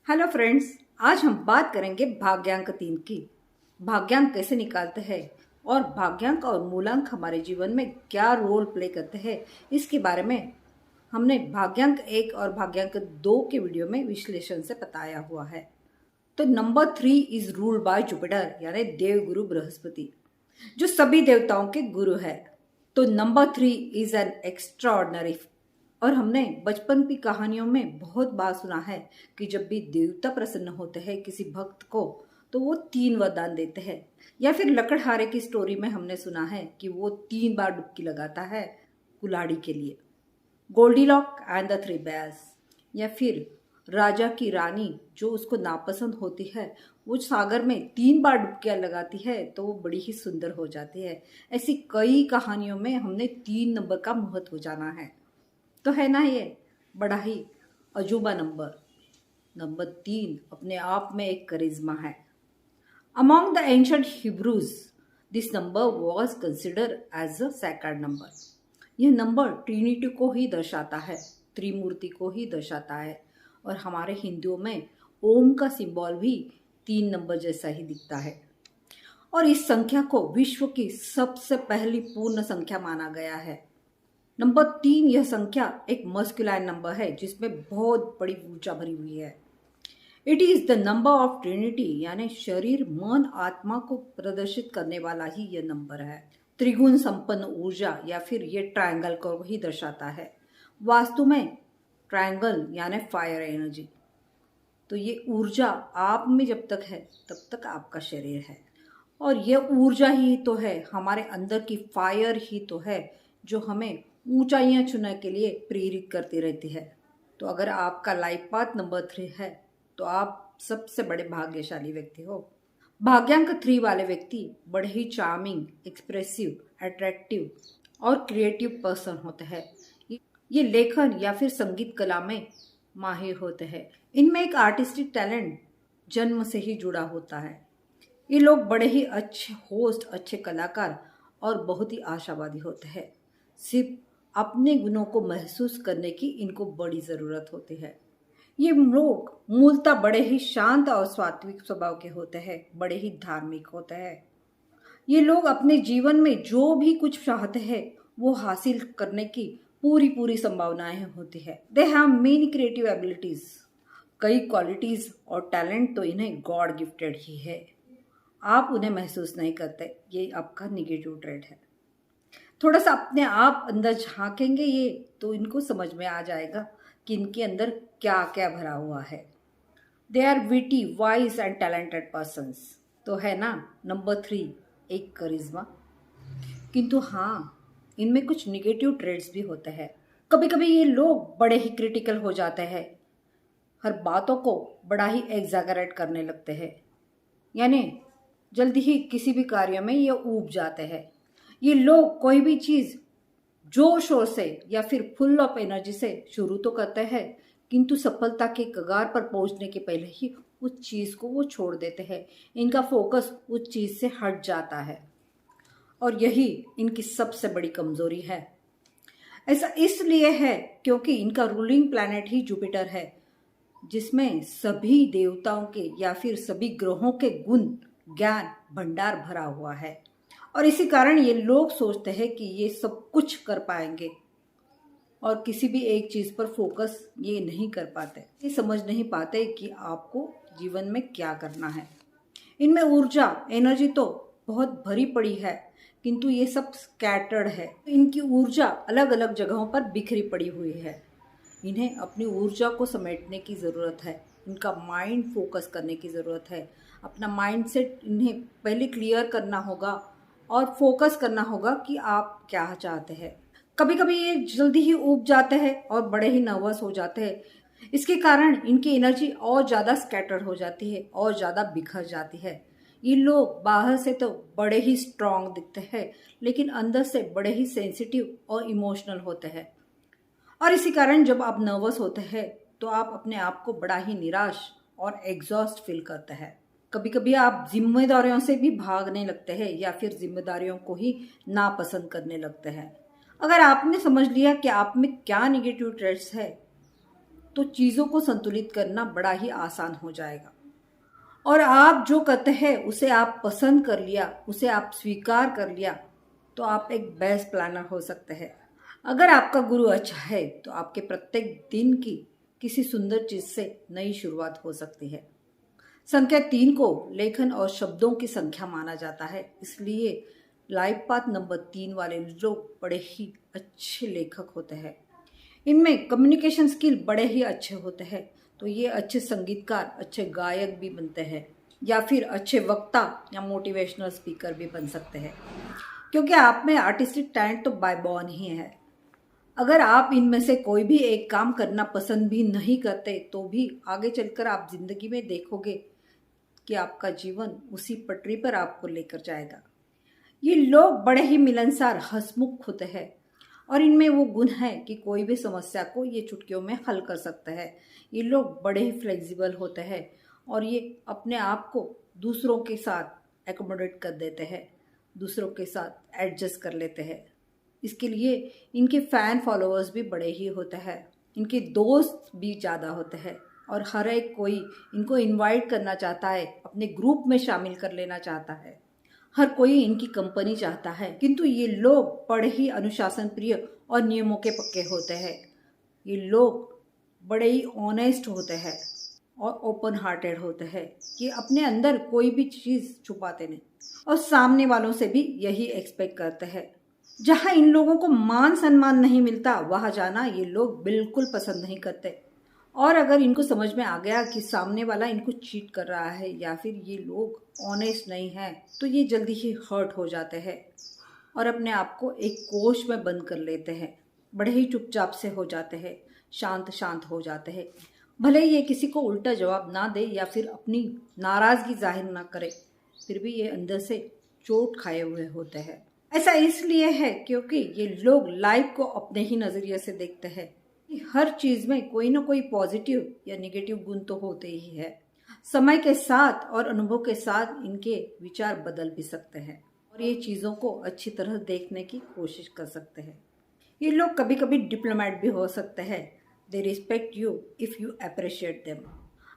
Hello friends, आज हम बात करेंगे भाग्यांक 3 की। भाग्यांक कैसे निकालते हैं और भाग्यांक और मूलांक हमारे जीवन में क्या रोल प्ले करते हैं, इसके बारे में हमने भाग्यांक 1 और भाग्यांक 2 के वीडियो में विश्लेषण से बताया हुआ है। तो number 3 is ruled by Jupiter, यानी देव गुरु बृहस्पति, जो सभी देवताओं के गुरु है। तो नंबर 3 इज एन एक्स्ट्राऑर्डिनरी। और हमने बचपन की कहानियों में बहुत बार सुना है कि जब भी देवता प्रसन्न होते हैं किसी भक्त को, तो वो 3 वरदान देते हैं। या फिर लकड़हारे की स्टोरी में हमने सुना है कि वो 3 बार डुबकी लगाता है कुल्हाड़ी के लिए, गोल्डीलॉक एंड द 3 बेयर्स। या फिर राजा की रानी जो उसको नापसंद होती है, वो सागर में 3 बार डुबकियां लगाती है तो वो बड़ी ही सुंदर हो जाती है। ऐसी कई कहानियों में हमने 3 नंबर का महत्व जाना है। तो है ना ये बड़ा ही अजूबा नंबर। नंबर 3 अपने आप में एक करिश्मा है। Among the ancient Hebrews this number was considered as a sacred number. यह नंबर ट्रिनिटी को ही दर्शाता है, त्रिमूर्ति को ही दर्शाता है। और हमारे हिंदुओं में ओम का सिंबल भी 3 नंबर जैसा ही दिखता है। और इस संख्या को विश्व की सबसे पहली पूर्ण संख्या माना गया है। नंबर 3 यह संख्या एक मस्कुलाइन नंबर है जिसमें बहुत बड़ी ऊर्जा भरी हुई है। It is the number of Trinity, यानी शरीर मन आत्मा को प्रदर्शित करने वाला ही यह नंबर है। त्रिगुण संपन्न ऊर्जा या फिर ये ट्रायंगल को ही दर्शाता है। वास्तु में ट्रायंगल यानी फायर एनर्जी। तो ये ऊर्जा आप में जब तक है तब तक आपका शरीर है। और यह ऊर्जा ही तो है, हमारे अंदर की फायर ही तो है जो हमें ऊंचाइयां छूने के लिए प्रेरित करती रहती है। तो अगर आपका लाइफ पाथ नंबर 3 है तो आप सबसे बड़े भाग्यशाली व्यक्ति हो। भाग्यांक 3 वाले व्यक्ति बड़े ही चार्मिंग, एक्सप्रेसिव, अट्रैक्टिव और क्रिएटिव पर्सन होते हैं। ये लेखन या फिर संगीत कला में माहिर होते हैं। इनमें एक आर्टिस्टिक टैलेंट जन्म से ही जुड़ा होता है। ये लोग बड़े ही अच्छे होस्ट, अच्छे कलाकार और बहुत ही आशावादी होते हैं। सिर्फ अपने गुणों को महसूस करने की इनको बड़ी ज़रूरत होती है। ये लोग मूलतः बड़े ही शांत और सात्विक स्वभाव के होते हैं, बड़े ही धार्मिक होते हैं। ये लोग अपने जीवन में जो भी कुछ चाहते हैं वो हासिल करने की पूरी संभावनाएं होती है। They have many creative abilities. कई क्वालिटीज और टैलेंट तो इन्हें गॉड गिफ्टेड ही है। आप उन्हें महसूस नहीं करते, ये आपका निगेटिव ट्रेड है। थोड़ा सा अपने आप अंदर झांकेंगे ये तो इनको समझ में आ जाएगा कि इनके अंदर क्या क्या भरा हुआ है। They are witty, wise and talented persons. तो है ना नंबर 3 एक करिश्मा। किंतु हाँ, इनमें कुछ निगेटिव ट्रेड्स भी होते हैं। कभी कभी ये लोग बड़े ही क्रिटिकल हो जाते हैं, हर बातों को बड़ा ही एग्जैगरेट करने लगते हैं, यानी जल्दी ही किसी भी कार्य में ये ऊब जाते हैं। ये लोग कोई भी चीज़ जोश शोर से या फिर फुल ऑफ एनर्जी से शुरू तो करते हैं, किंतु सफलता के कगार पर पहुंचने के पहले ही उस चीज़ को वो छोड़ देते हैं। इनका फोकस उस चीज़ से हट जाता है और यही इनकी सबसे बड़ी कमजोरी है। ऐसा इसलिए है क्योंकि इनका रूलिंग प्लैनेट ही जुपिटर है, जिसमें सभी देवताओं के या फिर सभी ग्रहों के गुण, ज्ञान भंडार भरा हुआ है। और इसी कारण ये लोग सोचते हैं कि ये सब कुछ कर पाएंगे और किसी भी एक चीज़ पर फोकस ये नहीं कर पाते। ये समझ नहीं पाते कि आपको जीवन में क्या करना है। इनमें ऊर्जा, एनर्जी तो बहुत भरी पड़ी है, किंतु ये सब स्कैटर्ड है। इनकी ऊर्जा अलग अलग जगहों पर बिखरी पड़ी हुई है। इन्हें अपनी ऊर्जा को समेटने की ज़रूरत है, इनका माइंड फोकस करने की ज़रूरत है। अपना माइंड सेट इन्हें पहले क्लियर करना होगा और फोकस करना होगा कि आप क्या चाहते हैं। कभी कभी ये जल्दी ही ऊब जाते हैं और बड़े ही नर्वस हो जाते हैं। इसके कारण इनकी एनर्जी और ज़्यादा स्कैटर हो जाती है और ज़्यादा बिखर जाती है। ये लोग बाहर से तो बड़े ही स्ट्रांग दिखते हैं, लेकिन अंदर से बड़े ही सेंसिटिव और इमोशनल होते हैं। और इसी कारण जब आप नर्वस होते हैं तो आप अपने आप को बड़ा ही निराश और एग्जॉस्ट फील करते हैं। कभी कभी आप जिम्मेदारियों से भी भागने लगते हैं या फिर जिम्मेदारियों को ही नापसंद करने लगते हैं। अगर आपने समझ लिया कि आप में क्या निगेटिव ट्रेड्स है तो चीज़ों को संतुलित करना बड़ा ही आसान हो जाएगा। और आप जो करते हैं उसे आप पसंद कर लिया, उसे आप स्वीकार कर लिया, तो आप एक बेस्ट प्लानर हो सकते हैं। अगर आपका गुरु अच्छा है तो आपके प्रत्येक दिन की किसी सुंदर चीज़ से नई शुरुआत हो सकती है। संख्या 3 को लेखन और शब्दों की संख्या माना जाता है, इसलिए लाइफ पाथ नंबर 3 वाले लोग बड़े ही अच्छे लेखक होते हैं। इनमें कम्युनिकेशन स्किल बड़े ही अच्छे होते हैं, तो ये अच्छे संगीतकार, अच्छे गायक भी बनते हैं, या फिर अच्छे वक्ता या मोटिवेशनल स्पीकर भी बन सकते हैं, क्योंकि आप में आर्टिस्टिक टैलेंट तो बाय बॉर्न ही है। अगर आप इनमें से कोई भी एक काम करना पसंद भी नहीं करते तो भी आगे चलकर आप जिंदगी में देखोगे कि आपका जीवन उसी पटरी पर आपको लेकर जाएगा। ये लोग बड़े ही मिलनसार, हंसमुख होते हैं, और इनमें वो गुण है कि कोई भी समस्या को ये चुटकियों में हल कर सकते हैं। ये लोग बड़े ही फ्लेक्सिबल होते हैं और ये अपने आप को दूसरों के साथ एकोमोडेट कर देते हैं, दूसरों के साथ एडजस्ट कर लेते हैं। इसके लिए इनके फ़ैन फॉलोअर्स भी बड़े ही होते हैं, इनके दोस्त भी ज़्यादा होते हैं, और हर एक कोई इनको इनवाइट करना चाहता है, अपने ग्रुप में शामिल कर लेना चाहता है। हर कोई इनकी कंपनी चाहता है, किंतु ये लोग बड़े ही अनुशासन प्रिय और नियमों के पक्के होते हैं। ये लोग बड़े ही ऑनेस्ट होते हैं और ओपन हार्टेड होते हैं कि अपने अंदर कोई भी चीज़ छुपाते नहीं, और सामने वालों से भी यही एक्सपेक्ट करते हैं। जहाँ इन लोगों को मान सम्मान नहीं मिलता वहाँ जाना ये लोग बिल्कुल पसंद नहीं करते, और अगर इनको समझ में आ गया कि सामने वाला इनको चीट कर रहा है या फिर ये लोग ऑनेस्ट नहीं है, तो ये जल्दी ही हर्ट हो जाते हैं और अपने आप को एक कोश में बंद कर लेते हैं। बड़े ही चुपचाप से हो जाते हैं, शांत शांत हो जाते हैं। भले ये किसी को उल्टा जवाब ना दे या फिर अपनी नाराज़गी जाहिर ना करे, फिर भी ये अंदर से चोट खाए हुए होते हैं। ऐसा इसलिए है क्योंकि ये लोग लाइफ को अपने ही नज़रिए से देखते हैं। हर चीज़ में कोई ना कोई पॉजिटिव या नेगेटिव गुण तो होते ही है। समय के साथ और अनुभव के साथ इनके विचार बदल भी सकते हैं और ये चीज़ों को अच्छी तरह देखने की कोशिश कर सकते हैं। ये लोग कभी कभी डिप्लोमेट भी हो सकते हैं। They respect you if you appreciate them.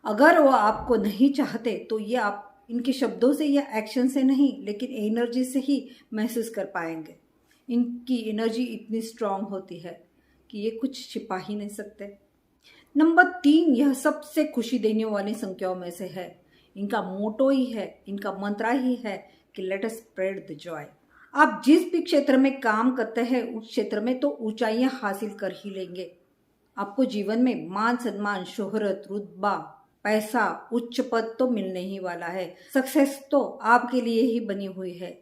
अगर वो आपको नहीं चाहते तो ये आप इनके शब्दों से या एक्शन से नहीं, लेकिन एनर्जी से ही महसूस कर पाएंगे। इनकी एनर्जी इतनी स्ट्रांग होती है कि ये कुछ छिपा ही नहीं सकते। नंबर 3 यह सबसे खुशी देने वाली संख्याओं में से है। इनका मोटो ही है, इनका मंत्र ही है कि let us spread the Joy. आप जिस भी क्षेत्र में काम करते हैं उस क्षेत्र में तो ऊंचाइयां हासिल कर ही लेंगे। आपको जीवन में मान सम्मान, शोहरत, रुतबा, पैसा, उच्च पद तो मिलने ही वाला है। सक्सेस तो आपके लिए ही बनी हुई है,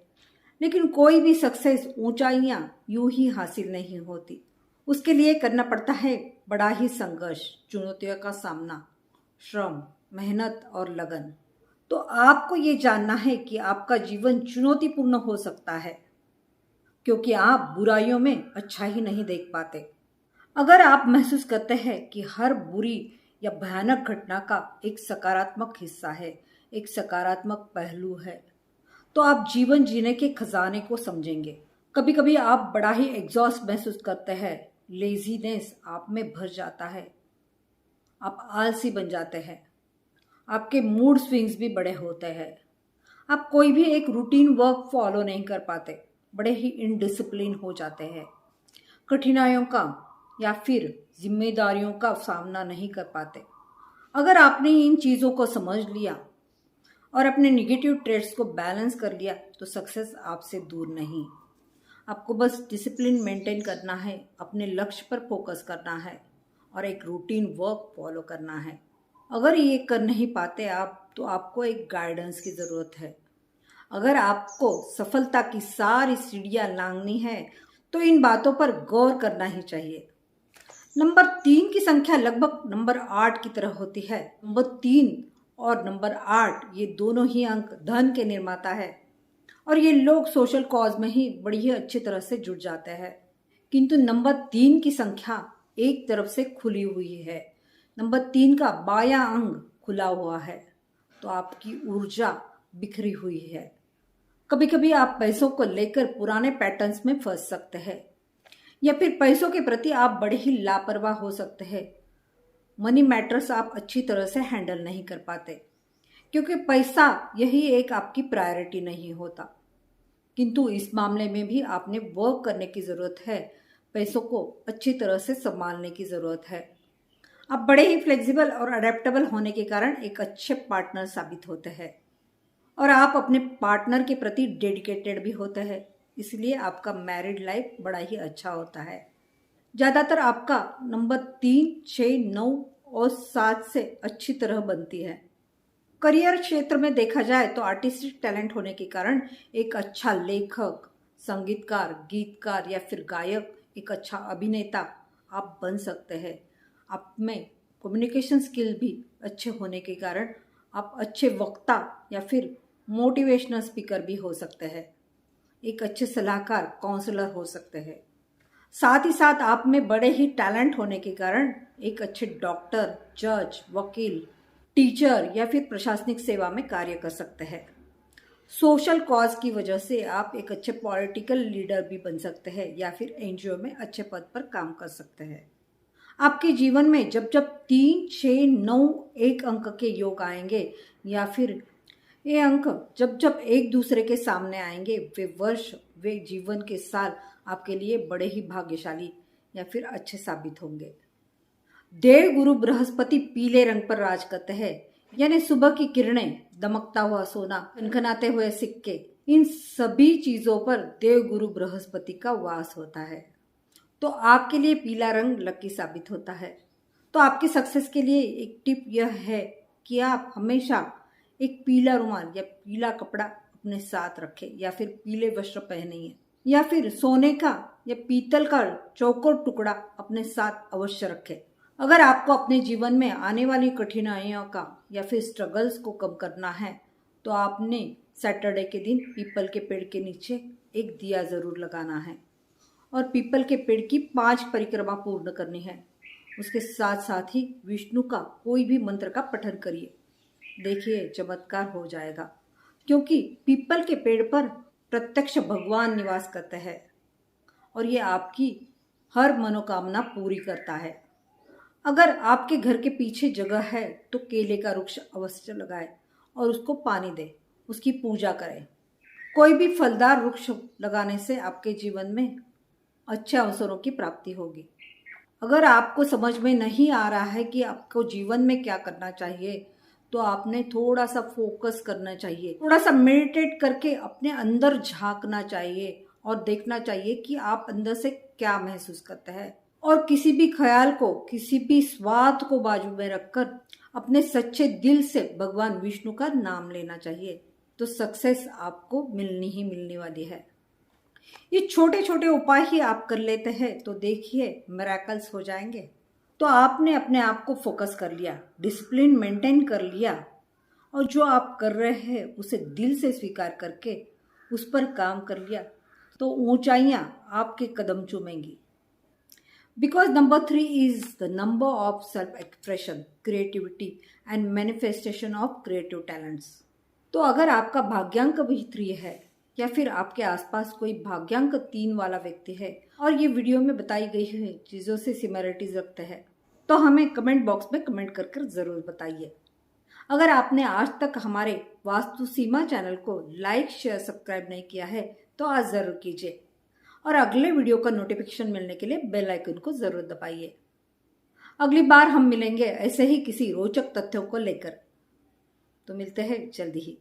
लेकिन कोई भी सक्सेस, ऊंचाइयां यूं ही हासिल नहीं होती। उसके लिए करना पड़ता है बड़ा ही संघर्ष, चुनौतियों का सामना, श्रम, मेहनत और लगन। तो आपको ये जानना है कि आपका जीवन चुनौतीपूर्ण हो सकता है, क्योंकि आप बुराइयों में अच्छा ही नहीं देख पाते। अगर आप महसूस करते हैं कि हर बुरी या भयानक घटना का एक सकारात्मक हिस्सा है, एक सकारात्मक पहलू है, तो आप जीवन जीने के खजाने को समझेंगे। कभी कभी आप बड़ा ही एग्जॉस्ट महसूस करते हैं, लेजीनेस आप में भर जाता है, आप आलसी बन जाते हैं, आपके मूड स्विंग्स भी बड़े होते हैं, आप कोई भी एक रूटीन वर्क फॉलो नहीं कर पाते, बड़े ही इनडिसिप्लिन हो जाते हैं, कठिनाइयों का या फिर जिम्मेदारियों का सामना नहीं कर पाते। अगर आपने इन चीज़ों को समझ लिया और अपने नेगेटिव ट्रेड्स को बैलेंस कर लिया तो सक्सेस आपसे दूर नहीं। आपको बस डिसिप्लिन मेंटेन करना है, अपने लक्ष्य पर फोकस करना है और एक रूटीन वर्क फॉलो करना है। अगर ये कर नहीं पाते आप तो आपको एक गाइडेंस की ज़रूरत है। अगर आपको सफलता की सारी सीढ़ियाँ लांघनी है तो इन बातों पर गौर करना ही चाहिए। नंबर 3 की संख्या लगभग नंबर 8 की तरह होती है। नंबर 3 और नंबर 8 ये दोनों ही अंक धन के निर्माता है और ये लोग सोशल कॉज में ही बड़ी ही अच्छी तरह से जुड़ जाते हैं। किंतु नंबर 3 की संख्या एक तरफ से खुली हुई है। नंबर 3 का बायां अंग खुला हुआ है तो आपकी ऊर्जा बिखरी हुई है। कभी कभी आप पैसों को लेकर पुराने पैटर्न्स में फंस सकते हैं या फिर पैसों के प्रति आप बड़े ही लापरवाह हो सकते हैं। मनी मैटर्स आप अच्छी तरह से हैंडल नहीं कर पाते, क्योंकि पैसा यही एक आपकी प्रायोरिटी नहीं होता। किंतु इस मामले में भी आपने वर्क करने की ज़रूरत है, पैसों को अच्छी तरह से संभालने की ज़रूरत है। आप बड़े ही फ्लेक्सिबल और अडेप्टेबल होने के कारण एक अच्छे पार्टनर साबित होते हैं और आप अपने पार्टनर के प्रति डेडिकेटेड भी होते हैं, इसलिए आपका मैरिड लाइफ बड़ा ही अच्छा होता है। ज़्यादातर आपका नंबर 3, 6, 9 और 7 से अच्छी तरह बनती है। करियर क्षेत्र में देखा जाए तो आर्टिस्टिक टैलेंट होने के कारण एक अच्छा लेखक, संगीतकार, गीतकार या फिर गायक, एक अच्छा अभिनेता आप बन सकते हैं। आप में कम्युनिकेशन स्किल भी अच्छे होने के कारण आप अच्छे वक्ता या फिर मोटिवेशनल स्पीकर भी हो सकते हैं। एक अच्छे सलाहकार, काउंसलर हो सकते हैं। साथ ही साथ आप में बड़े ही टैलेंट होने के कारण एक अच्छे डॉक्टर, जज, वकील, टीचर या फिर प्रशासनिक सेवा में कार्य कर सकते हैं। सोशल कॉज की वजह से आप एक अच्छे पॉलिटिकल लीडर भी बन सकते हैं या फिर एनजीओ में अच्छे पद पर काम कर सकते हैं। आपके जीवन में जब जब 3, 6, 9 एक अंक के योग आएंगे या फिर ये अंक जब जब एक दूसरे के सामने आएंगे, वे वर्ष, वे जीवन के साल आपके लिए बड़े ही भाग्यशाली या फिर अच्छे साबित होंगे। देव गुरु बृहस्पति पीले रंग पर राज करते हैं, यानी सुबह की किरणें, दमकता हुआ सोना, खनखनाते हुए सिक्के, इन सभी चीजों पर देव गुरु बृहस्पति का वास होता है। तो आपके लिए पीला रंग लकी साबित होता है। तो आपकी सक्सेस के लिए एक टिप यह है कि आप हमेशा एक पीला रुमाल या पीला कपड़ा अपने साथ रखें या फिर पीले वस्त्र पहनिए या फिर सोने का या पीतल का चौकोर टुकड़ा अपने साथ अवश्य रखें। अगर आपको अपने जीवन में आने वाली कठिनाइयों का या फिर स्ट्रगल्स को कम करना है तो आपने सैटरडे के दिन पीपल के पेड़ के नीचे एक दिया जरूर लगाना है और पीपल के पेड़ की 5 परिक्रमा पूर्ण करनी है। उसके साथ साथ ही विष्णु का कोई भी मंत्र का पठन करिए, देखिए चमत्कार हो जाएगा, क्योंकि पीपल के पेड़ पर प्रत्यक्ष भगवान निवास करते हैं और ये आपकी हर मनोकामना पूरी करता है। अगर आपके घर के पीछे जगह है तो केले का वृक्ष अवश्य लगाएं और उसको पानी दें, उसकी पूजा करें। कोई भी फलदार वृक्ष लगाने से आपके जीवन में अच्छे अवसरों की प्राप्ति होगी। अगर आपको समझ में नहीं आ रहा है कि आपको जीवन में क्या करना चाहिए तो आपने थोड़ा सा फोकस करना चाहिए, थोड़ा सा मेडिटेट करके अपने अंदर झांकना चाहिए और देखना चाहिए कि आप अंदर से क्या महसूस करते हैं और किसी भी ख्याल को, किसी भी स्वार्थ को बाजू में रखकर अपने सच्चे दिल से भगवान विष्णु का नाम लेना चाहिए, तो सक्सेस आपको मिलनी ही मिलने वाली है। ये छोटे छोटे उपाय ही आप कर लेते हैं तो देखिए मिरेकल्स हो जाएंगे। तो आपने अपने आप को फोकस कर लिया, डिसिप्लिन मेंटेन कर लिया और जो आप कर रहे हैं उसे दिल से स्वीकार करके उस पर काम कर लिया तो ऊंचाइयां आपके कदम चूमेंगी। Because number 3 is the number of self expression, creativity and manifestation of creative talents. तो अगर आपका भाग्यांक भी 3 है या फिर आपके आसपास कोई भाग्यांक 3 वाला व्यक्ति है और ये वीडियो में बताई गई है चीज़ों से सिमिलरिटीज रखते हैं तो हमें कमेंट बॉक्स में कमेंट कर ज़रूर बताइए। अगर आपने आज तक हमारे वास्तु सीमा चैनल को लाइक, शेयर, सब्सक्राइब नहीं किया है तो आज ज़रूर कीजिए और अगले वीडियो का नोटिफिकेशन मिलने के लिए बेल आइकन को ज़रूर दबाइए। अगली बार हम मिलेंगे ऐसे ही किसी रोचक तथ्यों को लेकर। तो मिलते हैं जल्दी ही।